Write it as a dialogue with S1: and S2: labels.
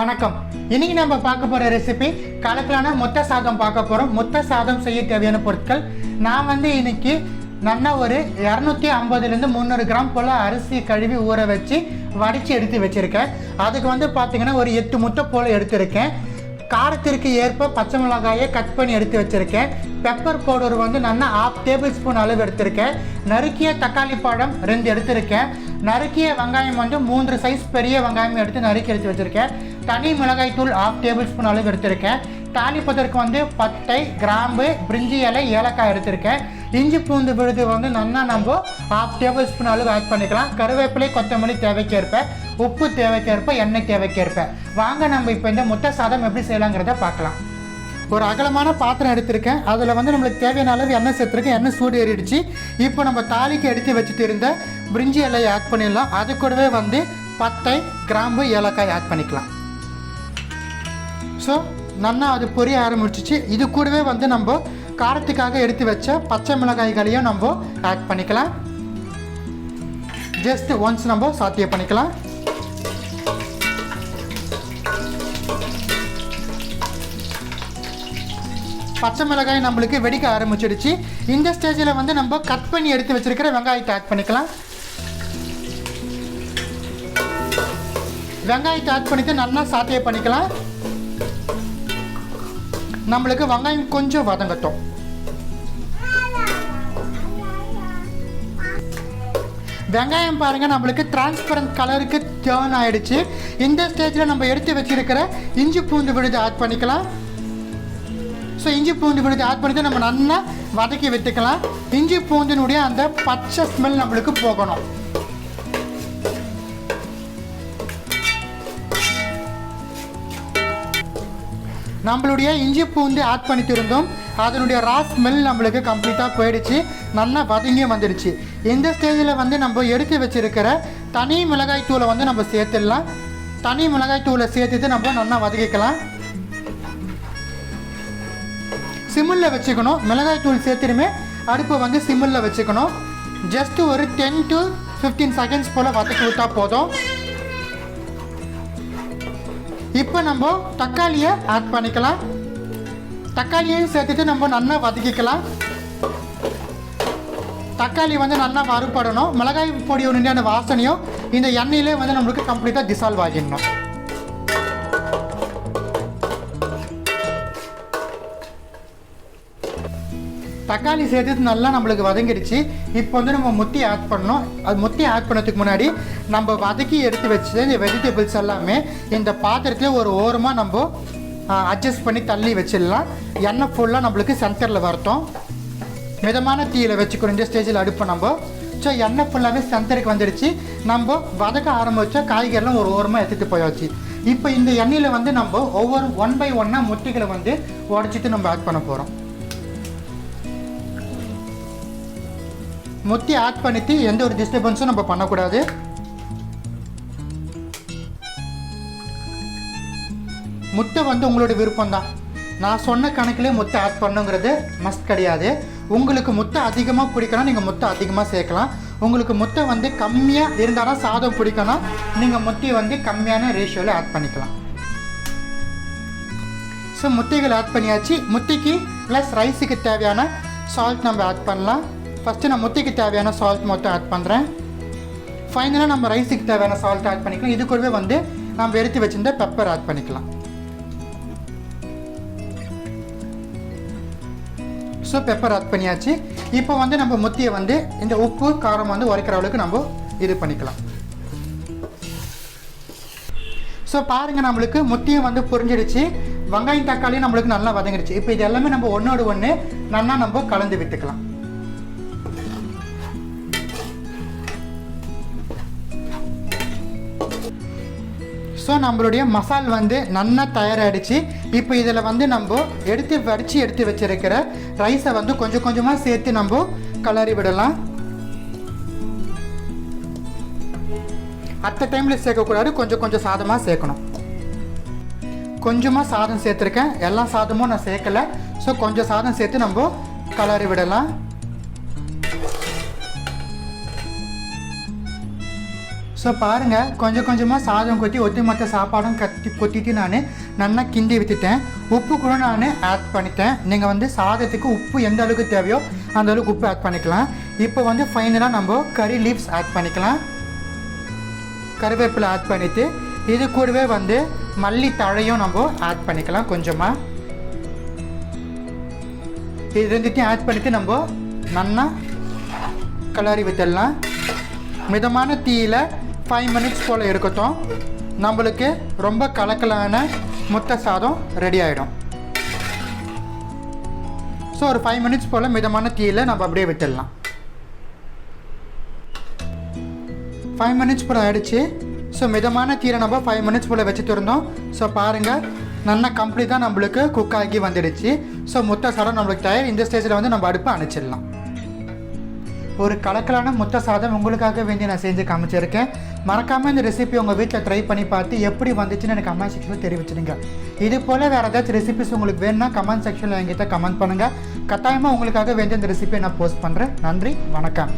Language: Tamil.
S1: வணக்கம். இன்னைக்கு நம்ம பார்க்க போகிற ரெசிபி கலக்கலான மொத்த சாதம் பார்க்க போகிறோம். மொத்த சாதம் செய்ய தேவையான பொருட்கள் நான் இன்னைக்கு நல்லா ஒரு 250 300 கிராம் போல் அரிசி கழுவி ஊற வச்சு வடித்து எடுத்து வச்சுருக்கேன். அதுக்கு பார்த்திங்கன்னா ஒரு 8 முட்டை போல் எடுத்திருக்கேன். காரத்திற்கு ஏற்ப பச்சை மிளகாயை கட் பண்ணி எடுத்து வச்சுருக்கேன். பெப்பர் பவுடர் நல்லா 1/2 டேபிள் ஸ்பூன் அளவு எடுத்திருக்கேன். நறுக்கிய தக்காளி பழம் 2 எடுத்திருக்கேன். நறுக்கிய வெங்காயம் 3 சைஸ் பெரிய வெங்காயம் நறுக்கி எடுத்து வச்சுருக்கேன். தனி மிளகாய் தூள் 1/2 டேபிள் ஸ்பூன் அளவு எடுத்திருக்கேன். தாளிப்பதற்கு பட்டை, கிராம்பு, பிரிஞ்சி இலை, ஏலக்காய் எடுத்திருக்கேன். இஞ்சி பூண்டு விழுது நல்லா நம்ம 1/2 டேபிள் ஸ்பூன் அளவு ஆட் பண்ணிக்கலாம். கருவேப்பிலை, கொத்தமல்லி தேவைக்கேற்ப, உப்பு தேவைக்கேற்ப, எண்ணெய் தேவைக்கேற்ப. வாங்க நம்ம இப்போ இந்த முட்டை சாதம் எப்படி செய்யலாங்கிறத பார்க்கலாம். ஒரு அகலமான பாத்திரம் எடுத்திருக்கேன். அதில் நம்மளுக்கு தேவையான அளவு எண்ணெய் சேர்த்துருக்கேன். எண்ணெய் சூடு ஏறிடுச்சு. இப்போ நம்ம தாளிக்கு எடுத்து வச்சுட்டு இருந்த பிரிஞ்சி இலையை ஆட் பண்ணிடலாம். அது கூடவே பட்டை, கிராம்பு, ஏலக்காய் ஆட் பண்ணிக்கலாம். ஸோ நல்லா அது பொரிய ஆரம்பிச்சிச்சு. இது கூடவே நம்ம காரத்துக்காக எடுத்து வச்ச பச்சை மிளகாய்களையும் நம்ம ஆட் பண்ணிக்கலாம். ஜஸ்ட் ஒன்ஸ் நம்ம சாத்திய பண்ணிக்கலாம். பச்சை மிளகாய் நம்மளுக்கு வெடிக்க ஆரம்பிச்சிடுச்சு. இந்த ஸ்டேஜில் நம்ம கட் பண்ணி எடுத்து வச்சிருக்கிற வெங்காயத்தை ஆட் பண்ணிக்கலாம். வெங்காயத்தை ஆட் பண்ணிட்டு நல்லா சாத்திய பண்ணிக்கலாம். நம்மளுக்கு வெங்காயம் கொஞ்சம் வதங்கட்டும். வெங்காயம் பாருங்க நம்மளுக்கு டிரான்ஸ்பரண்ட் கலருக்கு டர்ன் ஆயிடுச்சு. இந்த ஸ்டேஜில் நம்ம எடுத்து வச்சிருக்கிற இஞ்சி பூண்டு விழுது ஆட் பண்ணிக்கலாம். ஸோ இஞ்சி பூண்டு விழுது ஆட் பண்ணிட்டு நம்ம நல்லா வதக்கி விட்டுக்கலாம். இஞ்சி பூண்டினுடைய அந்த பச்சை ஸ்மெல் நம்மளுக்கு போகணும். நம்மளுடைய இஞ்சி பூண்டு ஆட் பண்ணிட்டு இருந்தோம். அதனுடைய ரா ஸ்மெல் நம்மளுக்கு கம்ப்ளீட்டாக போயிடுச்சு. நல்லா வதங்கியும் வந்துடுச்சு. இந்த ஸ்டேஜில் நம்ம எடுத்து வச்சிருக்கிற தனி மிளகாய் தூளை நம்ம சேர்த்துடலாம். தனி மிளகாய் தூளை சேர்த்துட்டு நம்ம நல்லா வதக்கிக்கலாம். சிம்மில் வச்சுக்கணும். மிளகாய் தூள் சேர்த்துடுமே அடுப்பை சிம்மில் வச்சுக்கணும். ஜஸ்ட் ஒரு 10 to 15 செகண்ட்ஸ் போல் வதக்கி விட்டா போதும். இப்போ நம்ம தக்காளியை ஆட் பண்ணிக்கலாம். தக்காளியையும் சேர்த்துட்டு நம்ம நல்லா வதக்கிக்கலாம். தக்காளி நல்லா வறுபடணும். மிளகாய் பொடியோட அந்த வாசனையும் இந்த எண்ணெயிலே நம்மளுக்கு கம்ப்ளீட்டாக டிசால்வ் ஆகிடணும். தக்காளி சேர்த்து நல்லா நம்மளுக்கு வதங்கிடுச்சு. இப்போ நம்ம முட்டி ஆட் பண்ணோம். அது முட்டி ஆட் பண்ணதுக்கு முன்னாடி நம்ம வதக்கி எடுத்து வச்சு இந்த வெஜிடபிள்ஸ் எல்லாமே இந்த பாத்திரத்தில் ஒரு ஓரமாக நம்ம அட்ஜஸ்ட் பண்ணி தள்ளி வச்சிடலாம். எண்ணெய் ஃபுல்லாக நம்மளுக்கு சென்டரில் வரட்டும். மிதமான தீயில் வச்சுக்கணும் இந்த ஸ்டேஜில் அடுப்பை நம்ம. ஸோ எண்ணெய் ஃபுல்லாகவே சென்டருக்கு வந்துடுச்சு. நம்ம வதக்க ஆரம்பித்தா காய்கறிலாம் ஒரு ஓரமாக எடுத்துகிட்டு போயாச்சு. இப்போ இந்த எண்ணெயில் நம்ம ஒவ்வொரு 1 by 1 முட்டைகளை உடச்சிட்டு நம்ம ஆட் பண்ண போகிறோம். முட்டி ஆட் பண்ணிட்டு எந்த ஒரு டிஸ்டர்பன்ஸும் நம்ம பண்ணக்கூடாது. முட்டை உங்களோட விருப்பம் தான். நான் சொன்ன கணக்கிலே முட்டை ஆட் பண்ணுங்கிறது மஸ்ட் கிடையாது. உங்களுக்கு முட்டை அதிகமாக பிடிக்கணும், நீங்கள் முட்டை அதிகமாக சேர்க்கலாம். உங்களுக்கு முட்டை கம்மியாக இருந்தாலும் சாதம் பிடிக்கணும், நீங்கள் முட்டையை கம்மியான ரேஷியோவில் ஆட் பண்ணிக்கலாம். ஸோ முட்டைகள் ஆட் பண்ணியாச்சு. முட்டைக்கு ப்ளஸ் ரைஸுக்கு தேவையான சால்ட் நம்ம ஆட் பண்ணலாம். ஃபஸ்ட்டு நான் முட்டைக்கு தேவையான சால்ட் மட்டும் ஆட் பண்ணுறேன். ஃபைனலாக நம்ம ரைஸுக்கு தேவையான சால்ட் ஆட் பண்ணிக்கலாம். இது கூடவே நம்ம எடுத்து வச்சுருந்த பெப்பர் ஆட் பண்ணிக்கலாம். ஸோ பெப்பர் ஆட் பண்ணியாச்சு. இப்போ நம்ம முட்டையை இந்த உப்பு காரம் உரைக்கிற அளவுக்கு நம்ம இது பண்ணிக்கலாம். ஸோ பாருங்கள் நம்மளுக்கு முட்டையும் புரிஞ்சிடுச்சு. வெங்காயம் தக்காளியும் நம்மளுக்கு நல்லா வதங்கிடுச்சு. இப்போ இது எல்லாமே நம்ம ஒன்றோடு ஒன்று நல்லா நம்ம கலந்து விட்டுக்கலாம். ஸோ நம்மளுடைய மசால் நல்லா தயாராகிடுச்சு. இப்போ இதில் நம்ம எடுத்து வச்சிருக்கிற ரைஸை கொஞ்சம் கொஞ்சமாக சேர்த்து நம்ம கலரி விடலாம். அட் டைமில் சேர்க்கக்கூடாது, கொஞ்சம் கொஞ்சம் சாதமாக சேர்க்கணும். கொஞ்சமாக சாதம் சேர்த்துருக்கேன், எல்லா சாதமும் நான் சேர்க்கலை. ஸோ கொஞ்சம் சாதம் சேர்த்து நம்ம கலரி விடலாம். ஸோ பாருங்கள், கொஞ்சம் கொஞ்சமாக சாதம் கொட்டி ஒட்டுமொத்த சாப்பாடும் கொட்டிட்டு நான் நல்லா கிண்டி விட்டுட்டேன். உப்பு கூட நான் ஆட் பண்ணிட்டேன். நீங்கள் வந்து சாதத்துக்கு உப்பு எந்த அளவுக்கு தேவையோ அந்த அளவுக்கு உப்பு ஆட் பண்ணிக்கலாம். இப்போ வந்து ஃபைனலாக நம்ம கறி லீவ்ஸ் ஆட் பண்ணிக்கலாம். கருவேப்பிலை ஆட் பண்ணிவிட்டு இது கூடவே வந்து மல்லி தழையும் நம்ம ஆட் பண்ணிக்கலாம். கொஞ்சமாக இது ரெண்டுத்தையும் ஆட் பண்ணிவிட்டு நம்ம நல்லா கிளறி விட்டுடலாம். மிதமான தீயில் 5 மினிட்ஸ் போல் இருக்கட்டும். நம்மளுக்கு ரொம்ப கலக்கலான முட்டை சாதம் ரெடி ஆகிடும். ஸோ ஒரு 5 மினிட்ஸ் போல் மிதமான தீயில் நம்ம அப்படியே விட்டுடலாம். 5 மினிட்ஸ் போல் ஆகிடுச்சு. ஸோ மிதமான தீயில் நம்ம 5 மினிட்ஸ் போல் வச்சுட்டு இருந்தோம். ஸோ பாருங்கள், நல்லா கம்ப்ளீட்டாக நம்மளுக்கு குக் ஆகி வந்துடுச்சு. ஸோ முட்டை சாதம் நம்மளுக்கு தயார். இந்த ஸ்டேஜில் வந்து நம்ம அடுப்பை அணைச்சிடலாம். ஒரு கலக்கலான முட்டை சாதம் உங்களுக்காக வேண்டி நான் செஞ்சு காமிச்சிருக்கேன். மறக்காமல் இந்த ரெசிபி உங்கள் வீட்டில் ட்ரை பண்ணி பார்த்து எப்படி வந்துச்சுன்னு எனக்கு கமெண்ட் செக்ஷனில் தெரிவிச்சிடுங்க. இது போல் வேறு ஏதாச்சும் ரெசிபிஸ் உங்களுக்கு வேணும்னா கமெண்ட் செக்ஷனில் என்கிட்ட கமெண்ட் பண்ணுங்கள். கட்டாயமாக உங்களுக்காக வேண்டிய இந்த ரெசிபியை நான் போஸ்ட் பண்ணுறேன். நன்றி, வணக்கம்.